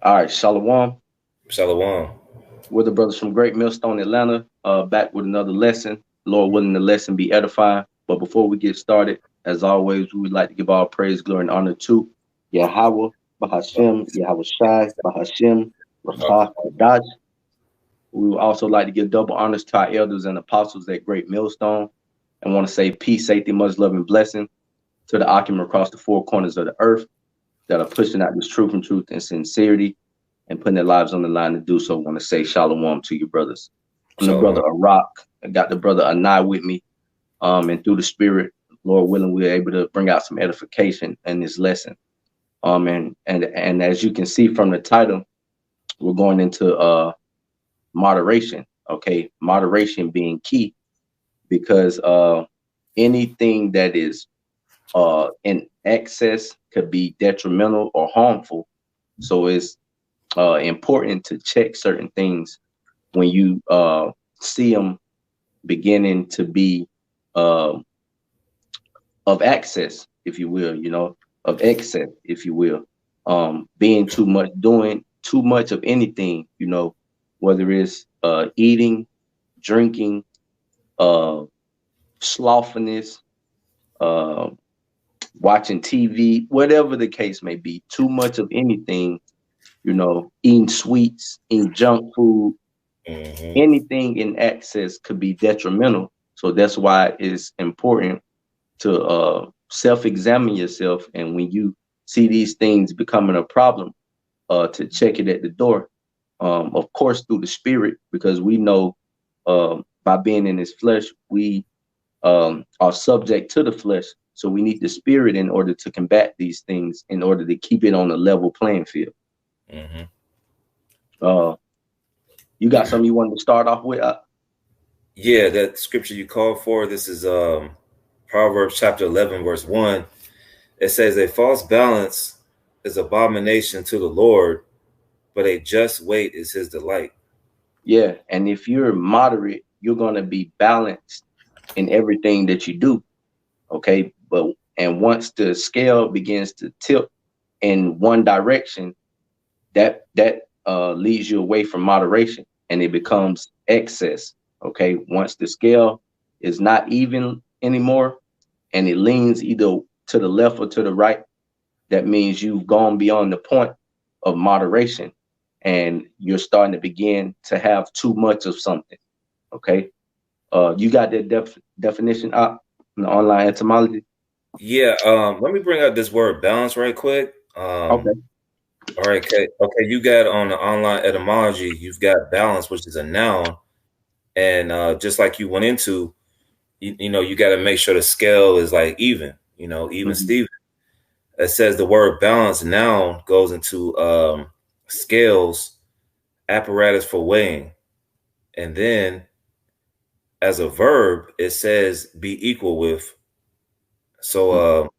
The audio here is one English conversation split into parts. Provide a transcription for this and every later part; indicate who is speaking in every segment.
Speaker 1: All right, Shalom.
Speaker 2: Shalom.
Speaker 1: We're the brothers from Great Millstone, Atlanta, back with another lesson. Lord willing, the lesson be edifying. But before we get started, as always, we would like to give all praise, glory, and honor to Yahweh, Bahashem, Yahweh Shai, Bahashem, Rafa, Dodge. We would also like to give double honors to our elders and apostles at Great Millstone and want to say peace, safety, much love, and blessing to the Akim across the four corners of the earth that are pushing out this truth and truth and sincerity and putting their lives on the line to do so. I want to say shalom to you, brothers. I'm the brother Arak. I got the brother Anai with me. And through the spirit, Lord willing, we're able to bring out some edification in this lesson. And as you can see from the title, we're going into moderation. Okay, moderation being key because anything that is in excess could be detrimental or harmful. So it's important to check certain things when you see them beginning to be of access, if you will, of excess, if you will, being too much, doing too much of anything, whether it's eating, drinking, slothfulness, watching TV, whatever the case may be, too much of anything, eating sweets, eating junk food, anything in excess could be detrimental. So that's why it's important to self-examine yourself. And when you see these things becoming a problem, to check it at the door, of course, through the spirit, because we know by being in this flesh, we are subject to the flesh. So we need the spirit in order to combat these things, in order to keep it on a level playing field. You got something you wanted to start off with?
Speaker 2: Yeah, that scripture you called for. This is Proverbs chapter 11, verse 1. It says, "A false balance is abomination to the Lord, but a just weight is his delight."
Speaker 1: Yeah, and if you're moderate, you're going to be balanced in everything that you do. Okay, and once the scale begins to tilt in one direction, that leads you away from moderation, and it becomes excess. Okay, once the scale is not even anymore, and it leans either to the left or to the right, that means you've gone beyond the point of moderation, and you're starting to begin to have too much of something. Okay, you got that definition up in the online etymology?
Speaker 2: Yeah, let me bring out this word balance right quick.
Speaker 1: Okay.
Speaker 2: All right, okay. You got on the online etymology, you've got balance, which is a noun, and just like you went into, you got to make sure the scale is like even, even Steven. It says the word balance noun goes into scales, apparatus for weighing, and then as a verb, it says be equal with. So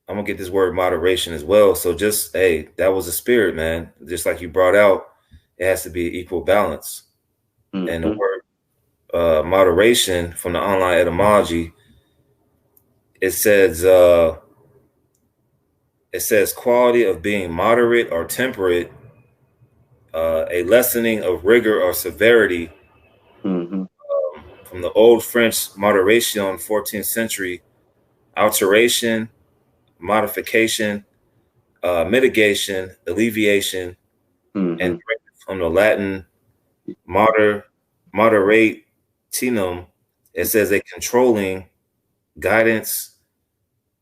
Speaker 2: I'm gonna get this word moderation as well. So just that was a spirit, man. Just like you brought out, it has to be equal balance. And the word moderation from the online etymology, it says quality of being moderate or temperate, a lessening of rigor or severity. From the old French moderation, 14th century, alteration, modification, mitigation, alleviation, and from the Latin moderatinum, it says a controlling, guidance,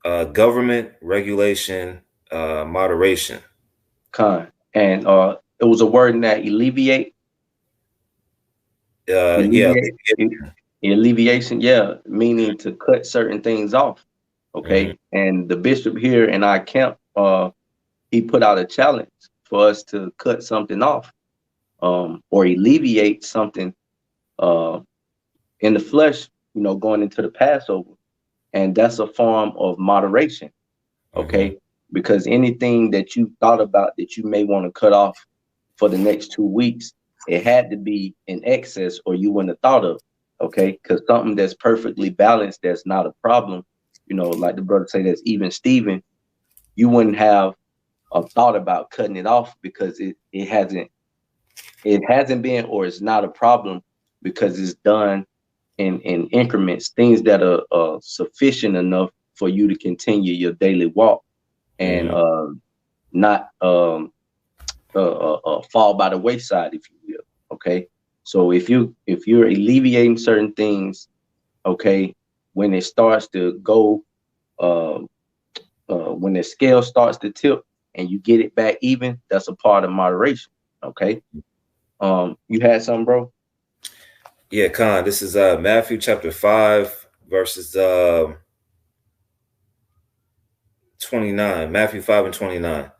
Speaker 2: government, regulation, moderation.
Speaker 1: And it was a word in that alleviate. Alleviation, yeah, meaning to cut certain things off. Okay, and the bishop here in our camp, he put out a challenge for us to cut something off, or alleviate something in the flesh, going into the Passover, and that's a form of moderation. Okay, because anything that you thought about that you may want to cut off for the next 2 weeks, it had to be in excess or you wouldn't have thought of. Okay, because something that's perfectly balanced, that's not a problem, like the brother say, that's even Steven, you wouldn't have thought about cutting it off because it hasn't been, or it's not a problem because it's done in increments, things that are sufficient enough for you to continue your daily walk and not fall by the wayside, if you will. Okay, so if you're alleviating certain things, okay, when it starts to go, when the scale starts to tip and you get it back even, that's a part of moderation. Okay, you had something, bro?
Speaker 2: Yeah, Khan. This is Matthew chapter 5, verses 29. Matthew 5 and 29.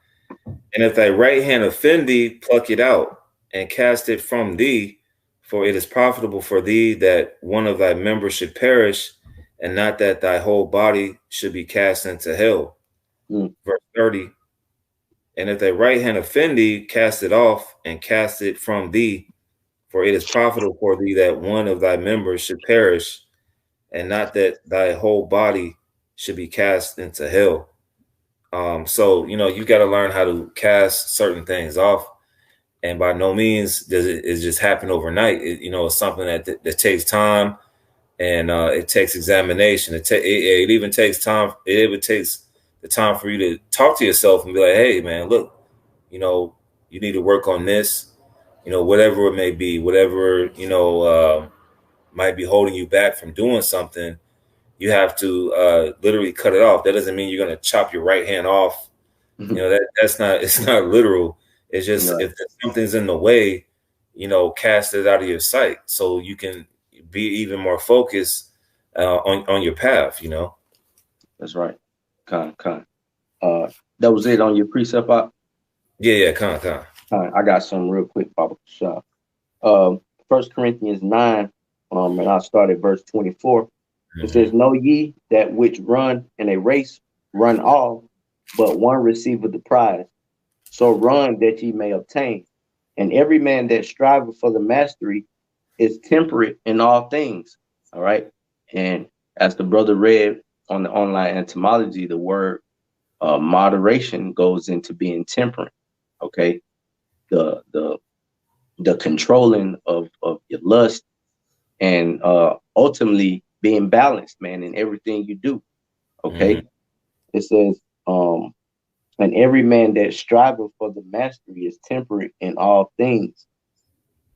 Speaker 2: And if thy right hand offend thee, pluck it out and cast it from thee, for it is profitable for thee that one of thy members should perish, and not that thy whole body should be cast into hell. Verse 30. And if thy right hand offend thee, cast it off and cast it from thee, for it is profitable for thee that one of thy members should perish, and not that thy whole body should be cast into hell. So, you got to learn how to cast certain things off. And by no means does it just happen overnight. It's something that takes time, and it takes examination. It even takes time. It even takes the time for you to talk to yourself and be like, hey, man, look, you need to work on this, whatever it may be, whatever, might be holding you back from doing something. You have to literally cut it off. That doesn't mean you're going to chop your right hand off. It's not literal. It's just if something's in the way, cast it out of your sight so you can be even more focused on your path,
Speaker 1: That's right. Con. That was it on your precept, Pop?
Speaker 2: Yeah, con.
Speaker 1: I got some real quick, Papa Shah. 1 Corinthians 9, and I'll start at verse 24. It says, know ye that which run in a race run all, but one receiveth the prize. So run that ye may obtain. And every man that striveth for the mastery is temperate in all things. All right. And as the brother read on the online etymology, the word moderation goes into being temperate. Okay. The controlling of your lust, and ultimately being balanced, man, in everything you do. Okay. It says, and every man that striveth for the mastery is temperate in all things.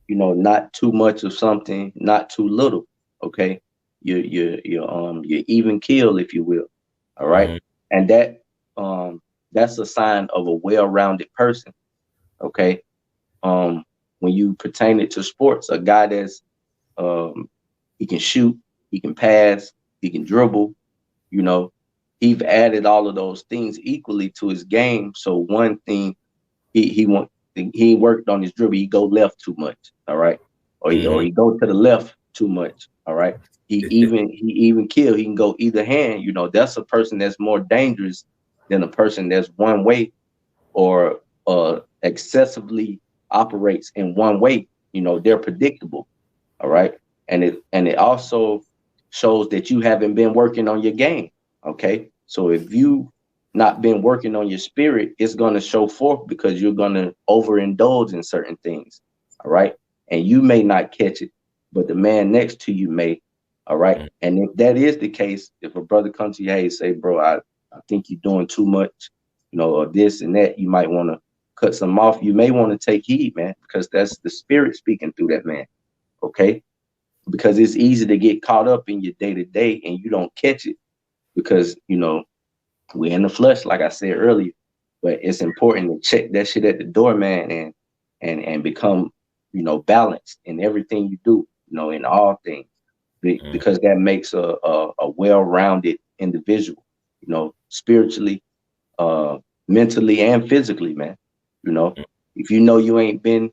Speaker 1: Not too much of something, not too little. Okay. You're even keel, if you will. All right. And that's a sign of a well-rounded person. Okay. When you pertain it to sports, a guy that's he can shoot, he can pass, he can dribble, he's added all of those things equally to his game. So one thing he worked on his dribble, he go left too much, all right, or he go to the left too much, all right. He even kill. He can go either hand. That's a person that's more dangerous than a person that's one way or excessively operates in one way. They're predictable, all right. And it also shows that you haven't been working on your game. Okay. So if you not been working on your spirit, it's going to show forth because you're going to overindulge in certain things. All right. And you may not catch it, but the man next to you may. All right. And if that is the case, if a brother comes to you, hey, say, bro, I think you're doing too much, or this and that, you might want to cut some off. You may want to take heed, man, because that's the spirit speaking through that man. Okay. Because it's easy to get caught up in your day to day and you don't catch it because, we're in the flesh, like I said earlier, but it's important to check that shit at the door, man, and become, balanced in everything you do, in all things, because that makes a well-rounded individual, spiritually, mentally, and physically, man. If you ain't been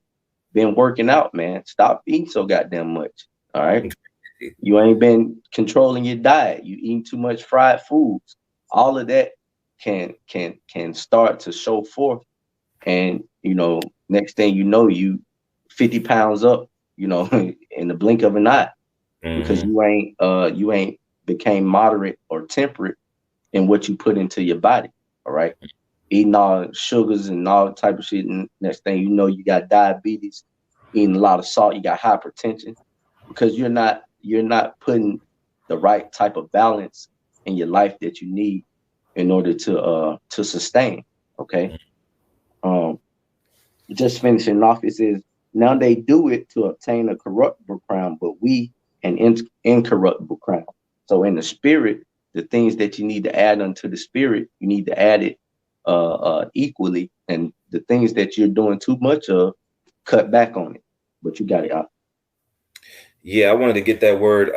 Speaker 1: working out, man, stop eating so goddamn much. All right. You ain't been controlling your diet. You eating too much fried foods. All of that can start to show forth. And, next thing you 50 pounds up, in the blink of an eye, because you ain't became moderate or temperate in what you put into your body. All right. eating all sugars and all type of shit. And next thing you know, you got diabetes, eating a lot of salt, you got hypertension, because you're not putting the right type of balance in your life that you need in order to sustain. Okay. Just finishing off, it says, now they do it to obtain a corruptible crown, but we an incorruptible crown. So in the spirit, the things that you need to add unto the spirit, you need to add it equally. And the things that you're doing too much of, cut back on it. But you got it out.
Speaker 2: Yeah, I wanted to get that word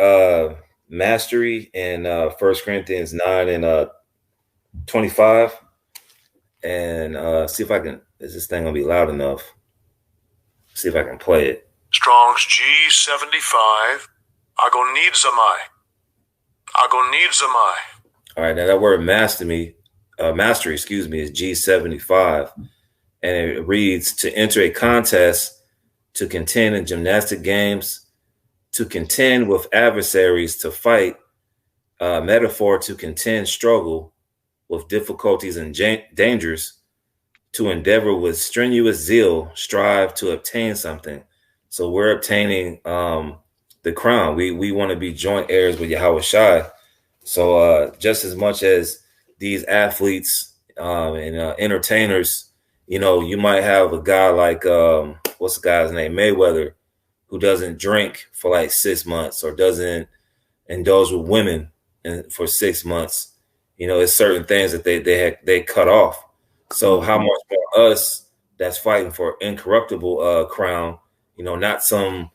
Speaker 2: mastery in 1 Corinthians 9 and 25. And see if I can, is this thing gonna be loud enough? See if I can play it.
Speaker 3: Strong's G75. Agonizamai. Agonizamai.
Speaker 2: All right, now that word mastery, is G75. And it reads, to enter a contest, to contend in gymnastic games, to contend with adversaries, to fight, metaphor to contend, struggle with difficulties and dangers, to endeavor with strenuous zeal, strive to obtain something. So we're obtaining the crown. We want to be joint heirs with Yahweh Shai. So just as much as these athletes and entertainers, you know, you might have a guy like, what's the guy's name? Mayweather, who doesn't drink for like 6 months or doesn't indulge with women for 6 months. You know, it's certain things that they cut off. So how much more us that's fighting for incorruptible crown, you know, not some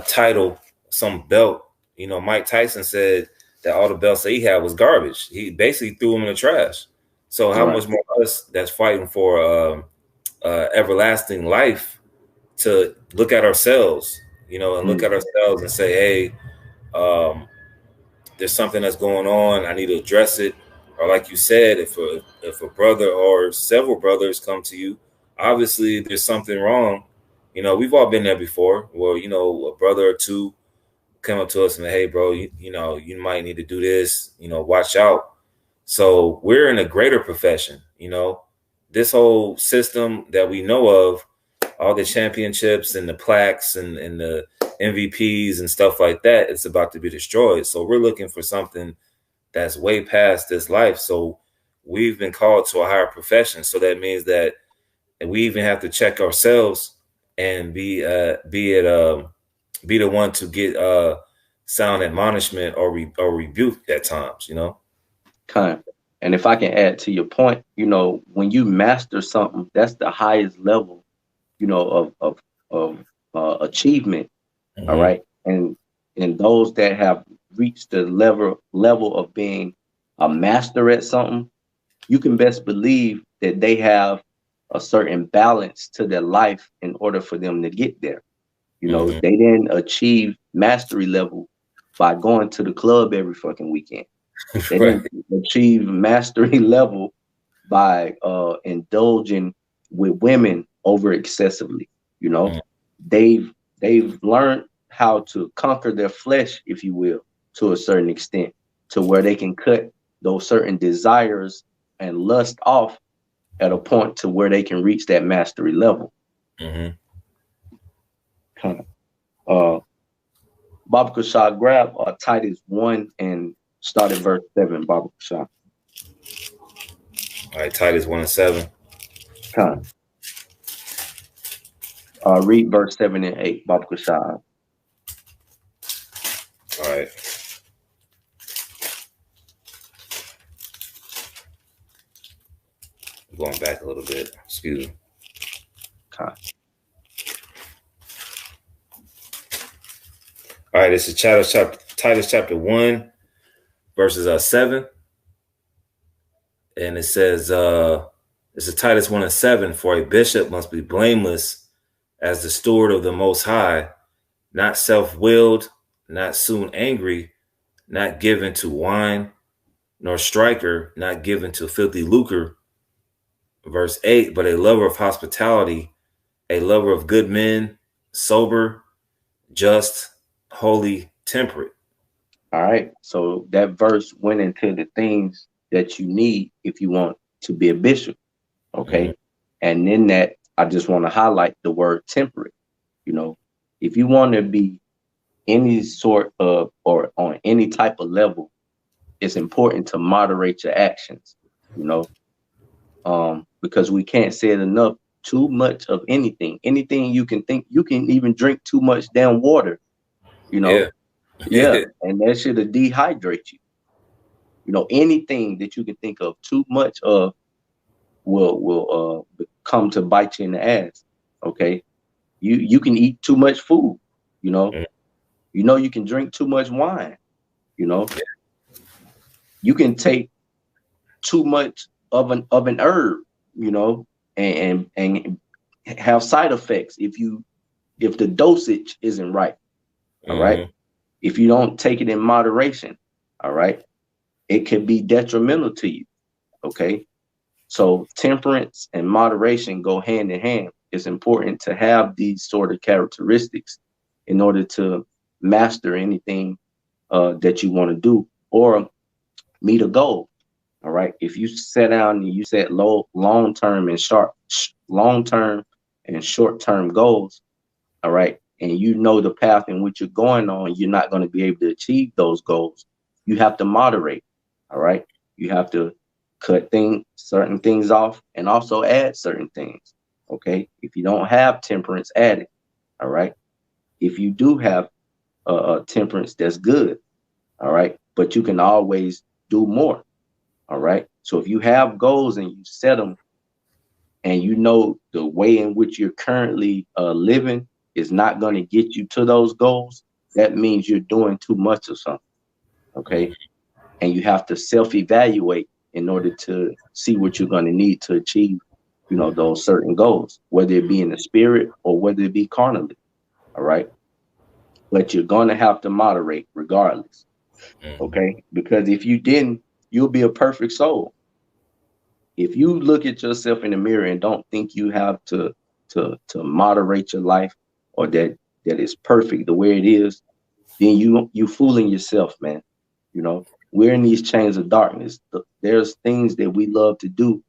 Speaker 2: title, some belt. You know, Mike Tyson said that all the belts that he had was garbage. He basically threw them in the trash. So how much more us that's fighting for everlasting life to look at ourselves, you know, and look at ourselves and say, hey, there's something that's going on. I need to address it. Or like you said, if a brother or several brothers come to you, obviously there's something wrong. You know, we've all been there before. Well, you know, a brother or two come up to us and, hey, bro, you know, you might need to do this. You know, watch out. So we're in a greater profession. You know, this whole system that we know of, all the championships and the plaques and the MVPs and stuff like that, it's about to be destroyed. So we're looking for something that's way past this life. So we've been called to a higher profession. So that means that we even have to check ourselves and be the one to get sound admonishment or rebuke at times, you know.
Speaker 1: Kind. And if I can add to your point, you know, when you master something, that's the highest level, you know, of achievement. Mm-hmm. All right. And those that have reached the level of being a master at something, you can best believe that they have a certain balance to their life in order for them to get there. You know, they didn't achieve mastery level by going to the club every fucking weekend. They didn't achieve mastery level by indulging with women over excessively. You know, they've learned how to conquer their flesh, if you will, to a certain extent, to where they can cut those certain desires and lust off at a point to where they can reach that mastery level. Baba Kushah, grab Titus 1 and start at verse 7, Baba Kushah.
Speaker 2: All right, Titus 1 and 7.
Speaker 1: Read verse 7 and 8, Baba Kushah.
Speaker 2: All right. I'm going back a little bit. Excuse me. All right, this is Titus chapter 1, verses 7. And it says, this is Titus 1 and 7, for a bishop must be blameless as the steward of the Most High, not self-willed, not soon angry, not given to wine, nor striker, not given to filthy lucre. Verse 8, but a lover of hospitality, a lover of good men, sober, just, holy, temperate.
Speaker 1: All right. So that verse went into the things that you need if you want to be a bishop. Okay. Mm-hmm. And in that, I just want to highlight the word temperate. You know, if you want to be any sort of or on any type of level, it's important to moderate your actions, you know, because we can't say it enough. Too much of anything you can think, you can even drink too much damn water, you know. Yeah. And that should dehydrate you. You know, anything that you can think of too much of will come to bite you in the ass. Okay. You can eat too much food, you know. You know, you can drink too much wine, you know. You can take too much of an herb, you know, and have side effects if the dosage isn't right. All right. If you don't take it in moderation, all right, it can be detrimental to you. Okay. So temperance and moderation go hand in hand. It's important to have these sort of characteristics in order to master anything that you want to do or meet a goal. All right. If you set down and you set long-term and short-term goals, all right, and you know the path in which you're going on, you're not going to be able to achieve those goals. You have to moderate. All right. You have to cut certain things off and also add certain things. Okay. If you don't have temperance, add it. All right. If you do have temperance, that's good. All right. But you can always do more. All right. So if you have goals and you set them and you know the way in which you're currently living is not going to get you to those goals, that means you're doing too much of something. Okay. And you have to self-evaluate in order to see what you're going to need to achieve, you know, those certain goals, whether it be in the spirit or whether it be carnally. All right. But you're going to have to moderate regardless. Okay. Because if you didn't, you'll be a perfect soul. If you look at yourself in the mirror and don't think you have to moderate your life or that it's perfect the way it is, then you fooling yourself, man. You know, we're in these chains of darkness. There's things that we love to do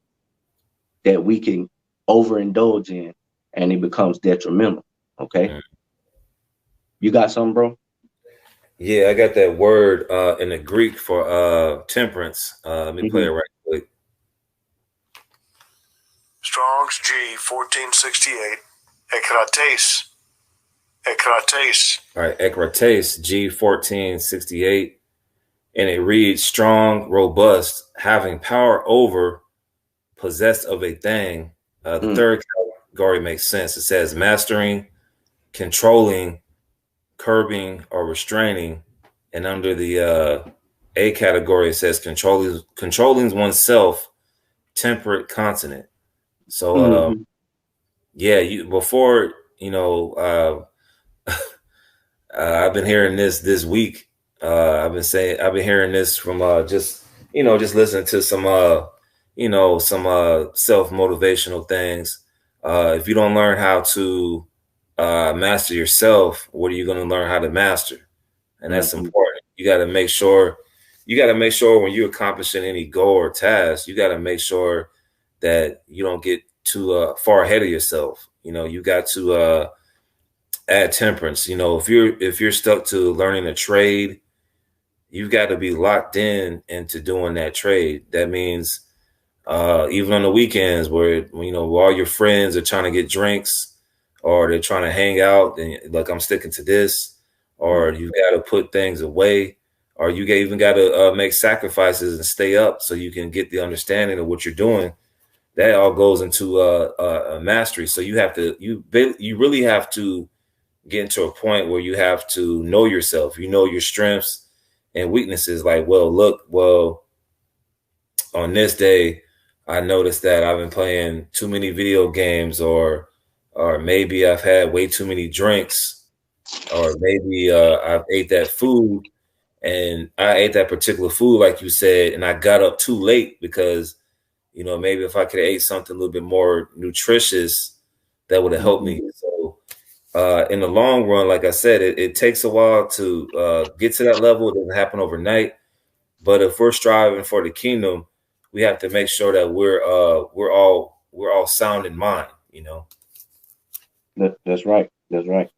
Speaker 1: that we can overindulge in and it becomes detrimental. Okay. You got something, bro?
Speaker 2: Yeah, I got that word in the Greek for temperance. Let me play it right quick.
Speaker 3: Strong's G 1468. Ekrates. Ekrates.
Speaker 2: All right, Ekrates, G 1468. And it reads strong, robust, having power over, possessed of a thing. The third category makes sense. It says mastering, controlling, curbing, or restraining. And under the A category, it says controlling oneself, temperate, continent. So, yeah, before, you know, I've been hearing this week. I've been hearing this from just listening to some self-motivational things. If you don't learn how to master yourself, what are you going to learn how to master? And that's important. You got to make sure when you're accomplishing any goal or task, you got to make sure that you don't get too far ahead of yourself. You know, you got to add temperance. You know, if you're stuck to learning a trade, you've got to be locked into doing that trade. That means even on the weekends where, you know, all your friends are trying to get drinks or they're trying to hang out and like, I'm sticking to this, or you got to put things away, or you even got to make sacrifices and stay up so you can get the understanding of what you're doing. That all goes into a mastery. So you really have to get into a point where you have to know yourself, you know, your strengths and weaknesses. Like, well, on this day, I noticed that I've been playing too many video games, or maybe I've had way too many drinks, or maybe I've ate that food and I ate that particular food, like you said, and I got up too late because, you know, maybe if I could have ate something a little bit more nutritious, that would have helped me. So in the long run, like I said, it takes a while to get to that level. It doesn't happen overnight. But if we're striving for the kingdom, we have to make sure that we're all we're all sound in mind, you know.
Speaker 1: That's right. That's right.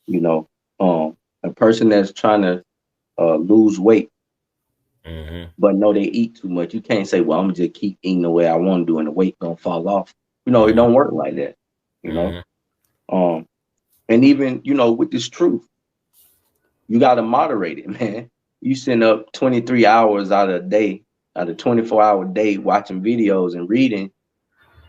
Speaker 1: You know, a person that's trying to lose weight, but know they eat too much. You can't say, well, I'm gonna just keep eating the way I want to do and the weight gonna fall off. You know, it don't work like that, you know. And even, you know, with this truth, you gotta moderate it, man. You send up 23 hours out of a day, out of 24-hour day watching videos and reading,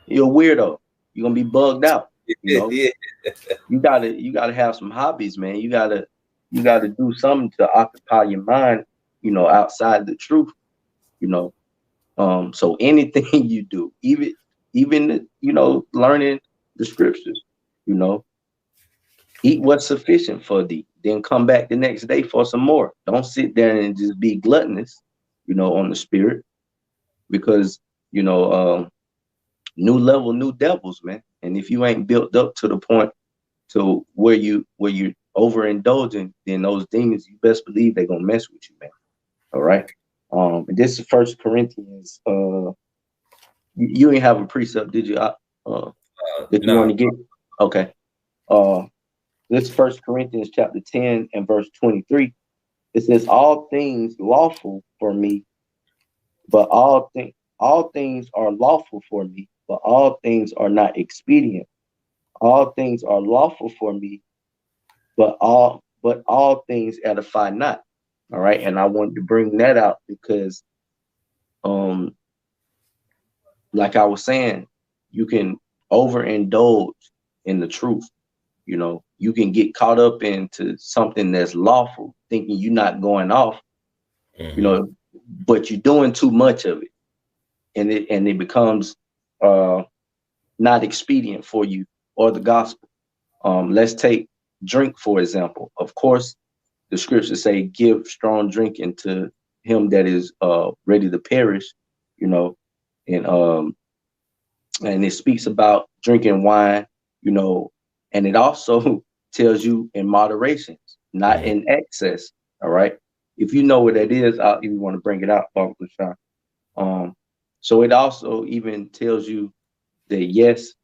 Speaker 1: you're a weirdo. You're gonna be bugged out. You know, you gotta have some hobbies, man. You gotta do something to occupy your mind, you know, outside the truth, you know. So anything you do, even you know, learning the scriptures, you know, eat what's sufficient for thee, then come back the next day for some more. Don't sit there and just be gluttonous, you know, on the spirit, because, you know, new level, new devils, man. And if you ain't built up to the point to where you're overindulging, then those demons, you best believe they're gonna mess with you, man. All right. And this is First Corinthians. You ain't have a precept, did you? That you want to get? Okay. This First Corinthians chapter 10 and verse 23. It says, "All things lawful for me, but all things are lawful for me, but all things are not expedient. All things are lawful for me, but all things edify not." All right. And I wanted to bring that out because, like I was saying, you can overindulge in the truth. You know, you can get caught up into something that's lawful, thinking you're not going off, you know, but you're doing too much of it. And it becomes not expedient for you or the gospel. Let's take drink, for example. Of course, the scriptures say, give strong drink into him that is ready to perish, you know, and it speaks about drinking wine, you know, and it also tells you in moderation, not in excess. All right. If you know what that is, if you want to bring it out, so it also even tells you that, yes,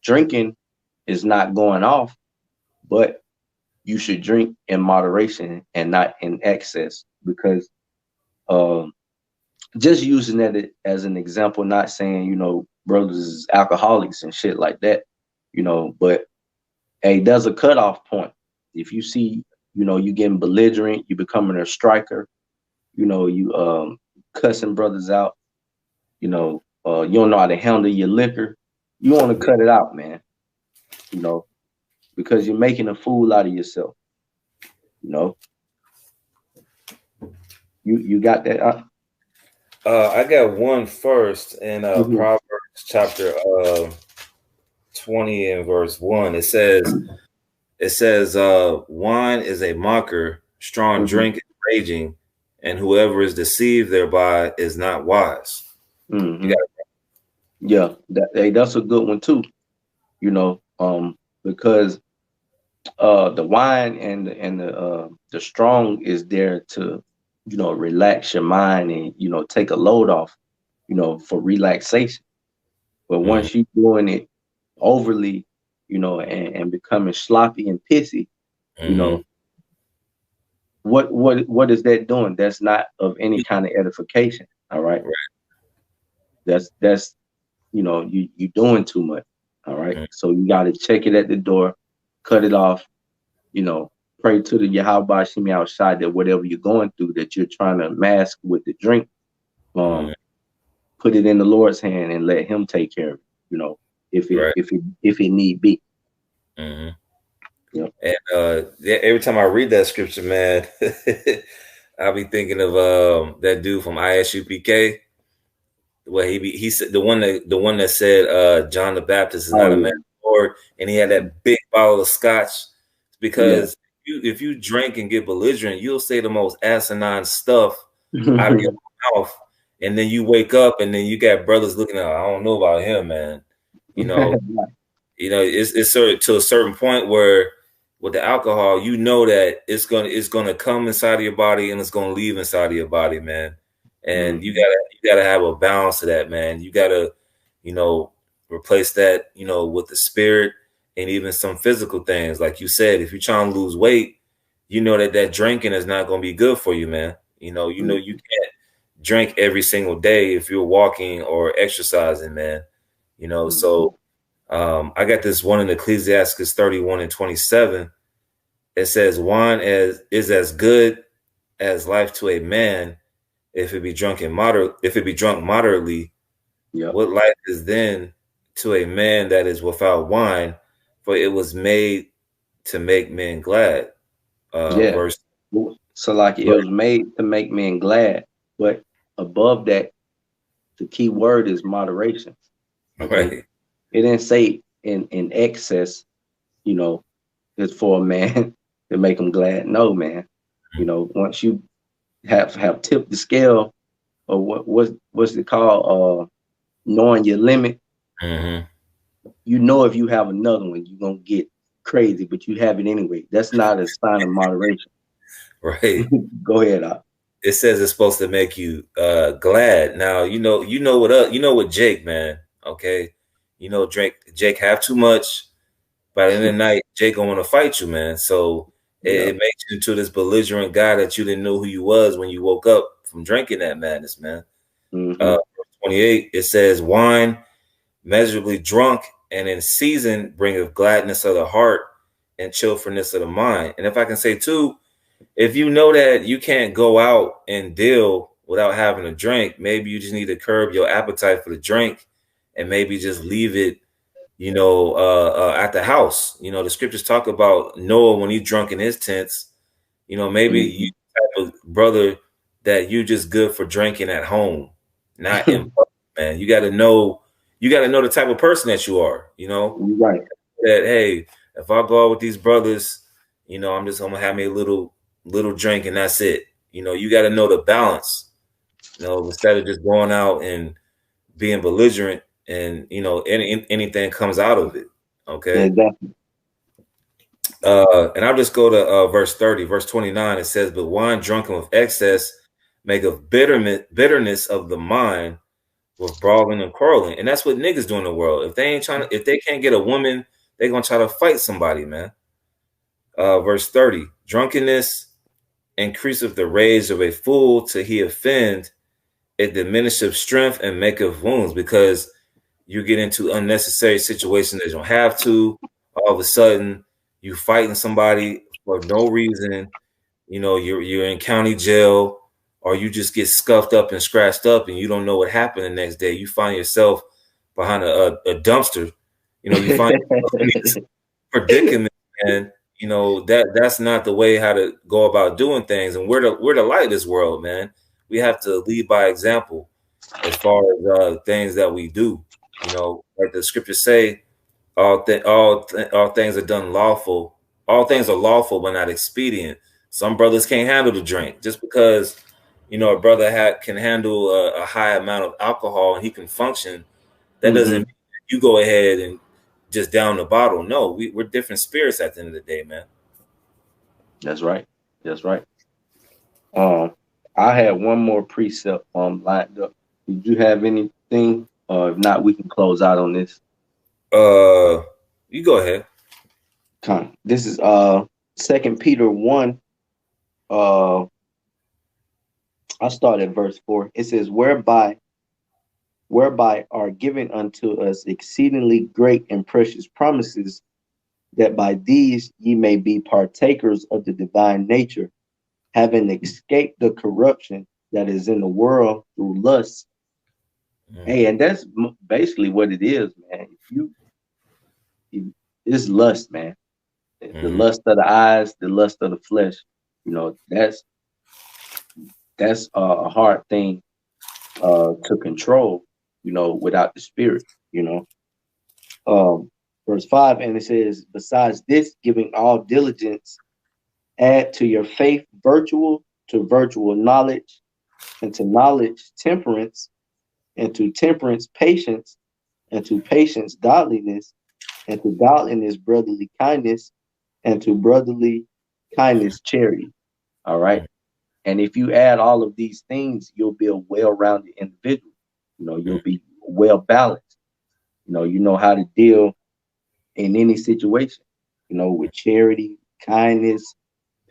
Speaker 1: drinking is not going off, but you should drink in moderation and not in excess, because just using that as an example, not saying, you know, brothers is alcoholics and shit like that, you know, but hey, there's a cutoff point. If you see, you know, you getting belligerent, you becoming a striker, you know, you cussing brothers out, you know, you don't know how to handle your liquor, you want to cut it out, man, you know, because you're making a fool out of yourself, you know. You got that?
Speaker 2: I got one first in Proverbs chapter 20 and verse 1. It says, wine is a mocker, strong drink is raging, and whoever is deceived thereby is not wise.
Speaker 1: Yeah, that's a good one too, you know, because the wine and the strong is there to, you know, relax your mind and, you know, take a load off, you know, for relaxation. But once you're doing it overly, you know, and becoming sloppy and pissy, you know, what is that doing? That's not of any kind of edification. All right. That's you know, you doing too much. All right. So you got to check it at the door, cut it off, you know, pray to the Yahweh Shemi outside that whatever you're going through that you're trying to mask with the drink, put it in the Lord's hand and let him take care of it, you know, if it need be.
Speaker 2: And every time I read that scripture, man, I'll be thinking of that dude from ISUPK. Well, he said the one that said John the Baptist is not a man of the Lord, and he had that big bottle of scotch, because if you drink and get belligerent, you'll say the most asinine stuff out of your mouth, and then you wake up and then you got brothers looking at, I don't know about him, man. You know, it's sort of to a certain point where with the alcohol, you know that it's gonna come inside of your body and it's gonna leave inside of your body, man. And you gotta have a balance to that, man. You gotta you know, replace that, you know, with the spirit and even some physical things. Like you said, if you're trying to lose weight, you know that drinking is not going to be good for you, man. You know, you can't drink every single day if you're walking or exercising, man. You know, so I got this one in Ecclesiastes 31:27. It says, wine is as good as life to a man if it be drunk moderately.
Speaker 1: Yep.
Speaker 2: What life is then to a man that is without wine, for it was made to make men glad. Verse.
Speaker 1: So like it was made to make men glad, but above that, the key word is moderation. Okay?
Speaker 2: Right.
Speaker 1: It didn't say in excess, you know, it's for a man to make him glad. No, man. You know, once you have tipped the scale, or what's it called? Knowing your limit.
Speaker 2: Mm-hmm.
Speaker 1: You know, if you have another one, you're gonna get crazy, but you have it anyway. That's not a sign of moderation.
Speaker 2: Right.
Speaker 1: Go ahead, Op.
Speaker 2: It says it's supposed to make you glad. Now you know what Jake, man. Okay, you know Jake have too much. By the end of the night, Jake gonna want to fight you, man. So it makes you into this belligerent guy that you didn't know who you was when you woke up from drinking that madness, man.
Speaker 1: Mm-hmm.
Speaker 2: 28, it says, wine measurably drunk and in season bringeth gladness of the heart and cheerfulness of the mind. And if I can say too, if you know that you can't go out and deal without having a drink, maybe you just need to curb your appetite for the drink and maybe just leave it, you know, at the house. You know, the scriptures talk about Noah when he's drunk in his tents. You know, maybe you type of brother that you just good for drinking at home, not in public, man. You got to know the type of person that you are. You know,
Speaker 1: right?
Speaker 2: That hey, if I go out with these brothers, you know, I'm just gonna have me a little drink and that's it. You know, you got to know the balance. You know, instead of just going out and being belligerent and you know anything comes out of it. Okay.
Speaker 1: Exactly.
Speaker 2: And I'll just go to verse 30, verse 29. It says, but wine drunken with excess maketh bitterness of the mind with brawling and quarreling. And that's what niggas do in the world. If they can't get a woman, they're gonna try to fight somebody, man. Verse 30, drunkenness increaseth the rage of a fool till he offend. It diminisheth strength and maketh wounds, because you get into unnecessary situations that you don't have to. All of a sudden, you fighting somebody for no reason. You know, you're in county jail, or you just get scuffed up and scratched up, and you don't know what happened the next day. You find yourself behind a dumpster. You know, you find yourself in these predicaments, and you know that's not the way how to go about doing things. And we're the light of this world, man. We have to lead by example as far as things that we do. You know, like the scriptures say, all things are done lawful. All things are lawful, but not expedient. Some brothers can't handle the drink. Just because, you know, a brother can handle a high amount of alcohol and he can function, that doesn't mean you go ahead and just down the bottle. No, we're different spirits at the end of the day, man.
Speaker 1: That's right. That's right. I had one more precept lined up. Did you have anything? If not, we can close out on this.
Speaker 2: You go ahead.
Speaker 1: This is 2 Peter 1. I start at verse 4. It says, whereby are given unto us exceedingly great and precious promises, that by these ye may be partakers of the divine nature, having escaped the corruption that is in the world through lust. Hey, and that's basically what it is, man. It's lust, man. The lust of the eyes, the lust of the flesh. You know, that's a hard thing to control, you know, without the spirit, you know. Verse 5, and it says, besides this, giving all diligence, add to your faith virtual, to virtual knowledge, and to knowledge temperance, and to temperance patience, and to patience godliness, and to godliness brotherly kindness, and to brotherly kindness charity. All right. And if you add all of these things, you'll be a well-rounded individual. You know, you'll be well balanced. You know how to deal in any situation, with charity, kindness,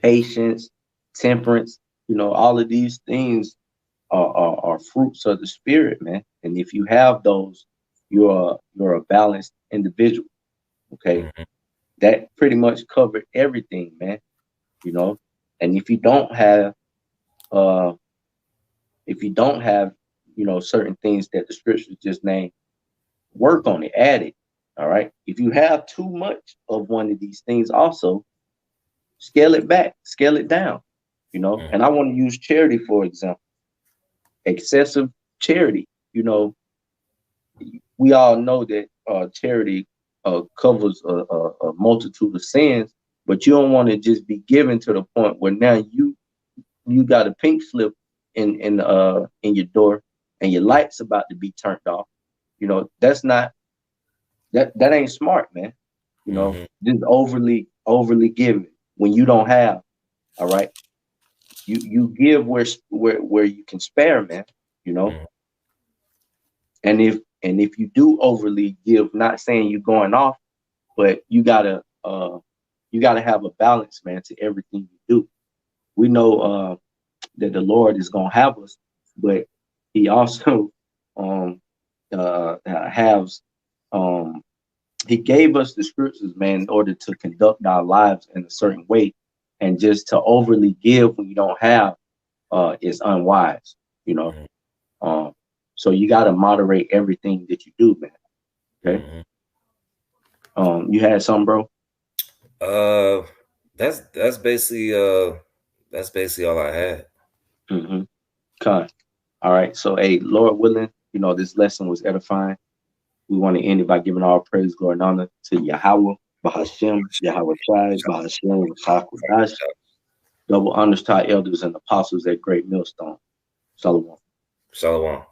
Speaker 1: patience, temperance. All of these things are fruits of the spirit, man. And if you have those, you're a balanced individual. Okay.
Speaker 2: Mm-hmm.
Speaker 1: That pretty much covered everything, man. And if you don't have certain things that the scriptures just named, work on it, add it. All right. If you have too much of one of these things, also scale it back, scale it down.
Speaker 2: Mm-hmm.
Speaker 1: And I want to use charity, for example. Excessive charity. We all know that charity covers a multitude of sins, but you don't want to just be given to the point where now you got a pink slip in your door and your light's about to be turned off. That's not that ain't smart, man.
Speaker 2: Mm-hmm.
Speaker 1: Just overly giving when you don't have. All right, you give where you can spare, man.
Speaker 2: Mm-hmm.
Speaker 1: And if you do overly give, not saying you're going off, but you gotta have a balance, man, to everything you do. We know that the Lord is gonna have us, but He also has He gave us the scriptures, man, in order to conduct our lives in a certain way, and just to overly give when you don't have is unwise,
Speaker 2: Mm-hmm.
Speaker 1: So you got to moderate everything that you do, man. Okay.
Speaker 2: Mm-hmm.
Speaker 1: You had something, bro?
Speaker 2: That's basically all I had.
Speaker 1: Mm-hmm. Okay. All right. So, hey, Lord willing, this lesson was edifying. We want to end it by giving all praise, glory, and honor to Yahweh, Bahashem, Yahweh Shai, Bahashem, Sakudash. Double honors to our elders and apostles at Great Millstone. Shalom.
Speaker 2: Shalom.